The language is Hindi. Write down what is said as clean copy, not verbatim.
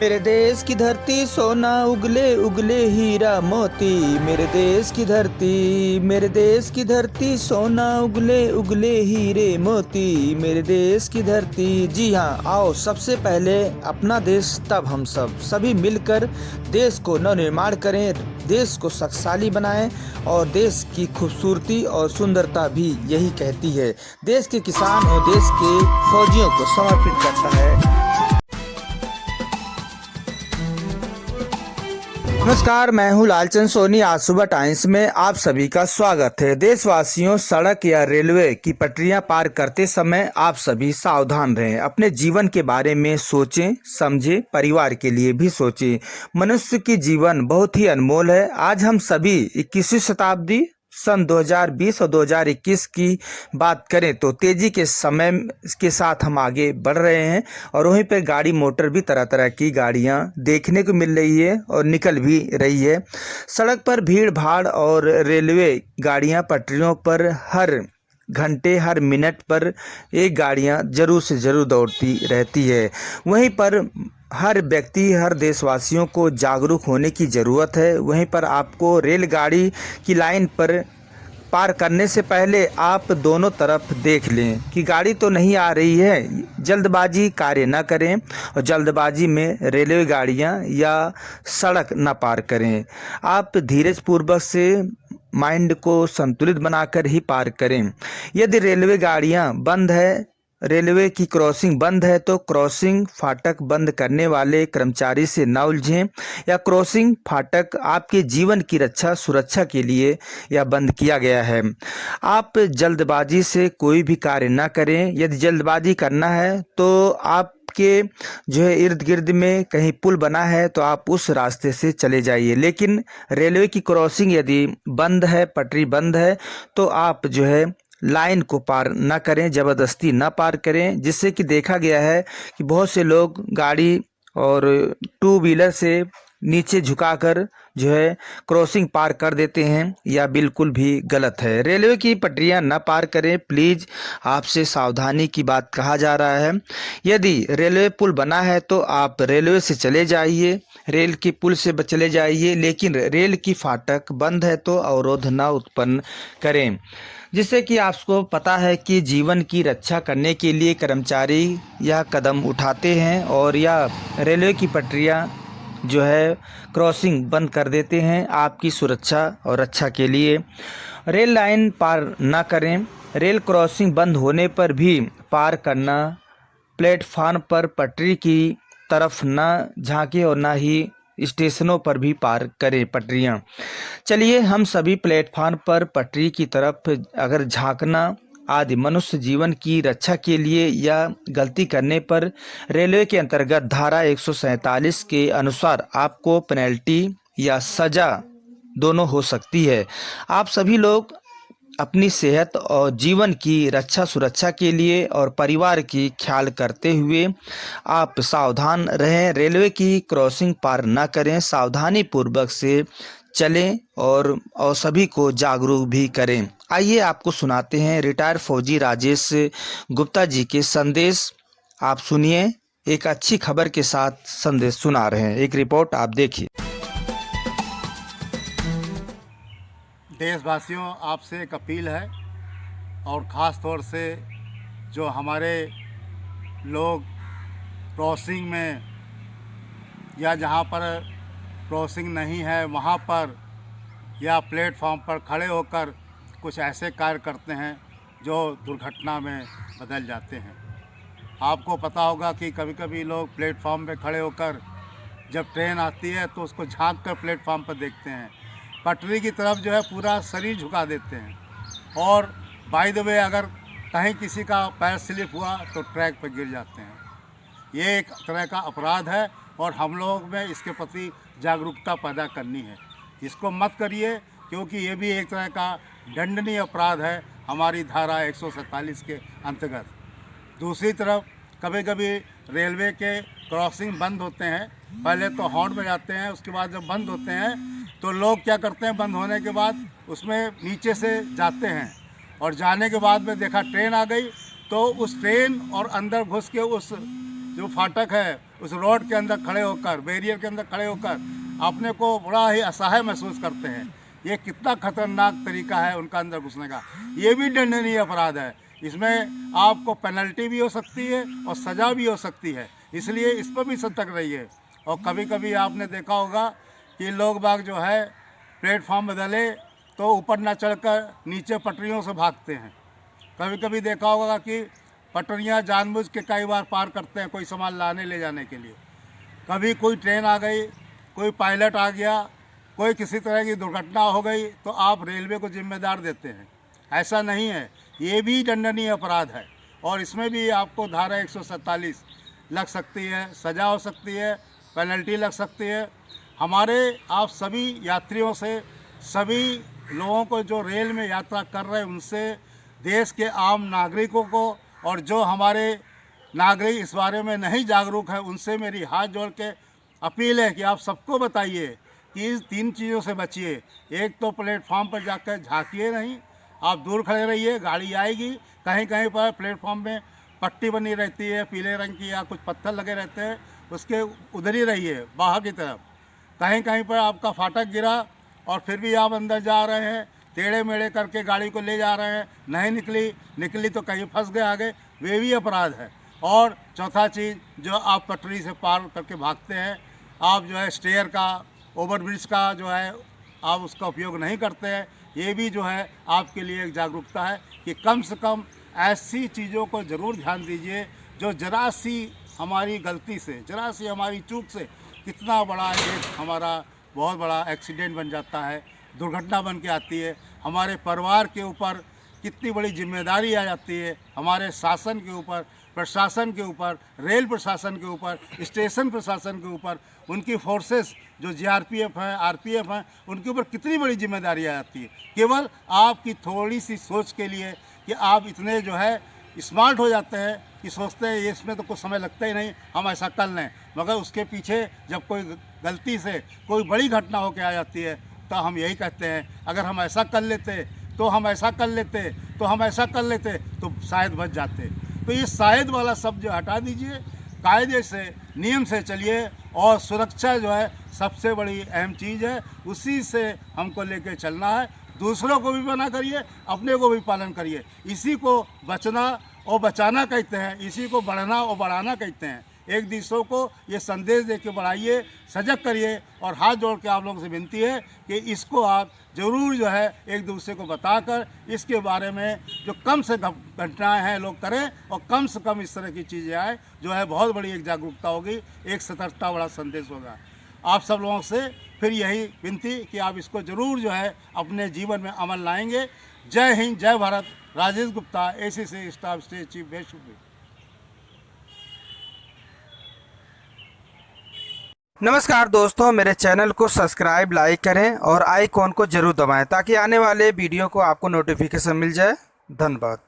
मेरे देश की धरती सोना उगले उगले हीरा मोती। मेरे देश की धरती, मेरे देश की धरती सोना उगले उगले हीरे मोती। मेरे देश की धरती। जी हाँ, आओ सबसे पहले अपना देश, तब हम सब सभी मिलकर देश को नवनिर्माण करें, देश को शक्तिशाली बनाएं। और देश की खूबसूरती और सुंदरता भी यही कहती है। देश के किसान और देश के फौजियों को समर्पित करता है। नमस्कार, मैं हूं लालचंद सोनी। आज सुबह टाइम्स में आप सभी का स्वागत है। देशवासियों, सड़क या रेलवे की पटरियां पार करते समय आप सभी सावधान रहें। अपने जीवन के बारे में सोचें, समझें, परिवार के लिए भी सोचें। मनुष्य की जीवन बहुत ही अनमोल है। आज हम सभी 21वीं शताब्दी सन 2020 और 2021 की बात करें तो तेजी के समय के साथ हम आगे बढ़ रहे हैं और वहीं पर गाड़ी मोटर भी तरह तरह की गाड़ियां देखने को मिल रही है और निकल भी रही है। सड़क पर भीड़ भाड़ और रेलवे गाड़ियां पटरियों पर हर घंटे हर मिनट पर एक गाड़ियां जरूर से जरूर दौड़ती रहती है। वहीं पर हर व्यक्ति, हर देशवासियों को जागरूक होने की ज़रूरत है। वहीं पर आपको रेलगाड़ी की लाइन पर पार करने से पहले आप दोनों तरफ देख लें कि गाड़ी तो नहीं आ रही है। जल्दबाजी कार्य न करें और जल्दबाजी में रेलवे गाड़ियां या सड़क न पार करें। आप धीरज पूर्वक से माइंड को संतुलित बनाकर ही पार करें। यदि रेलवे गाड़ियां बंद है, रेलवे की क्रॉसिंग बंद है तो क्रॉसिंग फाटक बंद करने वाले कर्मचारी से न उलझें, या क्रॉसिंग फाटक आपके जीवन की रक्षा सुरक्षा के लिए या बंद किया गया है। आप जल्दबाजी से कोई भी कार्य न करें। यदि जल्दबाजी करना है तो आपके जो है इर्द गिर्द में कहीं पुल बना है तो आप उस रास्ते से चले जाइए। लेकिन रेलवे की क्रॉसिंग यदि बंद है, पटरी बंद है, तो आप जो है लाइन को पार न करें, ज़बरदस्ती न पार करें। जिससे कि देखा गया है कि बहुत से लोग गाड़ी और टू व्हीलर से नीचे झुकाकर जो है क्रॉसिंग पार कर देते हैं, या बिल्कुल भी गलत है। रेलवे की पटरियां न पार करें प्लीज़, आपसे सावधानी की बात कहा जा रहा है। यदि रेलवे पुल बना है तो आप रेलवे से चले जाइए, रेल के पुल से चले जाइए, लेकिन रेल की फाटक बंद है तो अवरोध न उत्पन्न करें। जिससे कि आपको पता है कि जीवन की रक्षा करने के लिए कर्मचारी यह कदम उठाते हैं और या रेलवे की पटरियां जो है क्रॉसिंग बंद कर देते हैं आपकी सुरक्षा और रक्षा के लिए। रेल लाइन पार न करें। रेल क्रॉसिंग बंद होने पर भी पार करना। प्लेटफार्म पर पटरी की तरफ न झांके और न ही स्टेशनों पर भी पार करें पटरियां। चलिए, हम सभी प्लेटफार्म पर पटरी की तरफ अगर झांकना आदि मनुष्य जीवन की रक्षा के लिए या गलती करने पर रेलवे के अंतर्गत धारा 147 के अनुसार आपको पेनल्टी या सजा दोनों हो सकती है। आप सभी लोग अपनी सेहत और जीवन की रक्षा सुरक्षा के लिए और परिवार की ख्याल करते हुए आप सावधान रहें। रेलवे की क्रॉसिंग पार न करें, सावधानी पूर्वक से चलें और सभी को जागरूक भी करें। आइए आपको सुनाते हैं रिटायर्ड फौजी राजेश गुप्ता जी के संदेश। आप सुनिए, एक अच्छी खबर के साथ संदेश सुना रहे हैं। एक रिपोर्ट आप देखिए। देशवासियों, आपसे एक अपील है, और ख़ास तौर से जो हमारे लोग क्रॉसिंग में या जहाँ पर क्रॉसिंग नहीं है वहाँ पर या प्लेटफॉर्म पर खड़े होकर कुछ ऐसे कार्य करते हैं जो दुर्घटना में बदल जाते हैं। आपको पता होगा कि कभी कभी लोग प्लेटफॉर्म पे खड़े होकर जब ट्रेन आती है तो उसको झांक कर प्लेटफॉर्म पर देखते हैं, पटरी की तरफ जो है पूरा शरीर झुका देते हैं, और बाय द वे अगर कहीं किसी का पैर स्लिप हुआ तो ट्रैक पर गिर जाते हैं। ये एक तरह का अपराध है और हम लोग में इसके प्रति जागरूकता पैदा करनी है। इसको मत करिए, क्योंकि ये भी एक तरह का दंडनीय अपराध है हमारी धारा 147 के अंतर्गत। दूसरी तरफ कभी कभी रेलवे के क्रॉसिंग बंद होते हैं, पहले तो हॉर्न बजाते हैं, उसके बाद जब बंद होते हैं तो लोग क्या करते हैं, बंद होने के बाद उसमें नीचे से जाते हैं, और जाने के बाद में देखा ट्रेन आ गई तो उस ट्रेन और अंदर घुस के उस जो फाटक है उस रोड के अंदर खड़े होकर, बैरियर के अंदर खड़े होकर अपने को बड़ा ही असहाय महसूस करते हैं। ये कितना खतरनाक तरीका है उनका अंदर घुसने का। ये भी दंडनीय अपराध है। इसमें आपको पेनल्टी भी हो सकती है और सज़ा भी हो सकती है, इसलिए इस पर भी सतर्क रहिए। और कभी कभी आपने देखा होगा कि लोग बाग जो है प्लेटफॉर्म बदले तो ऊपर ना चढ़कर नीचे पटरियों से भागते हैं। कभी कभी देखा होगा कि पटरियां जानबूझ के कई बार पार करते हैं कोई सामान लाने ले जाने के लिए। कभी कोई ट्रेन आ गई, कोई पायलट आ गया, कोई किसी तरह की दुर्घटना हो गई तो आप रेलवे को जिम्मेदार देते हैं। ऐसा नहीं है, ये भी दंडनीय अपराध है और इसमें भी आपको धारा 147 लग सकती है, सज़ा हो सकती है, पेनल्टी लग सकती है। हमारे आप सभी यात्रियों से, सभी लोगों को जो रेल में यात्रा कर रहे हैं उनसे, देश के आम नागरिकों को और जो हमारे नागरिक इस बारे में नहीं जागरूक है उनसे मेरी हाथ जोड़ के अपील है कि आप सबको बताइए कि इस 3 चीज़ों से बचिए। एक तो प्लेटफॉर्म पर जाकर झांकिए नहीं, आप दूर खड़े रहिए, गाड़ी आएगी। कहीं कहीं पर प्लेटफॉर्म में पट्टी बनी रहती है पीले रंग की, या कुछ पत्थर लगे रहते हैं, उसके उधर ही रहिए बाहर की तरफ। कहीं कहीं पर आपका फाटक गिरा और फिर भी आप अंदर जा रहे हैं, टेढ़े मेढ़े करके गाड़ी को ले जा रहे हैं, नहीं निकली तो कहीं फंस गए आगे, वे भी अपराध है। और चौथा चीज़, जो आप पटरी से पार करके भागते हैं, आप जो है स्टेयर का, ओवरब्रिज का जो है आप उसका उपयोग नहीं करते हैं, ये भी जो है आपके लिए एक जागरूकता है कि कम से कम ऐसी चीज़ों को ज़रूर ध्यान दीजिए जो जरा सी हमारी गलती से, जरा सी हमारी चूक से कितना बड़ा एक हमारा बहुत बड़ा एक्सीडेंट बन जाता है, दुर्घटना बन के आती है। हमारे परिवार के ऊपर कितनी बड़ी जिम्मेदारी आ जाती है, हमारे शासन के ऊपर, प्रशासन के ऊपर, रेल प्रशासन के ऊपर, स्टेशन प्रशासन के ऊपर, उनकी फोर्सेस जो जीआरपीएफ हैं, आरपीएफ हैं, उनके ऊपर कितनी बड़ी जिम्मेदारी आ जाती है। केवल आपकी थोड़ी सी सोच के लिए कि आप इतने जो है स्मार्ट हो जाते हैं कि सोचते हैं इसमें तो कुछ समय लगता ही नहीं, हम ऐसा कर लें। मगर उसके पीछे जब कोई गलती से कोई बड़ी घटना होकर आ जाती है तो हम यही कहते हैं, अगर हम ऐसा कर लेते तो हम ऐसा कर लेते तो हम ऐसा कर लेते तो शायद बच जाते। तो ये शायद वाला शब्द जो हटा दीजिए, कायदे से, नियम से चलिए और सुरक्षा जो है सबसे बड़ी अहम चीज़ है, उसी से हमको लेके चलना है। दूसरों को भी मना करिए, अपने को भी पालन करिए। इसी को बचना और बचाना कहते हैं, इसी को बढ़ना और बढ़ाना कहते हैं। एक दूसरों को ये संदेश दे के बढ़ाइए, सजग करिए। और हाथ जोड़ के आप लोगों से विनती है कि इसको आप ज़रूर जो है एक दूसरे को बताकर इसके बारे में जो कम से कम घटनाएँ हैं लोग करें और कम से कम इस तरह की चीज़ें आए, जो है बहुत बड़ी एक जागरूकता होगी, एक सतर्कता बड़ा संदेश होगा। आप सब लोगों से फिर यही विनती कि आप इसको ज़रूर जो है अपने जीवन में अमल लाएंगे। जय हिंद, जय Bharat. Rajesh Gupta, ACC staff state chief बेशुक्रिया। नमस्कार दोस्तों, मेरे चैनल को सब्सक्राइब, लाइक करें और आइकॉन को जरूर दबाएं ताकि आने वाले वीडियो को आपको नोटिफिकेशन मिल जाए। धन्यवाद।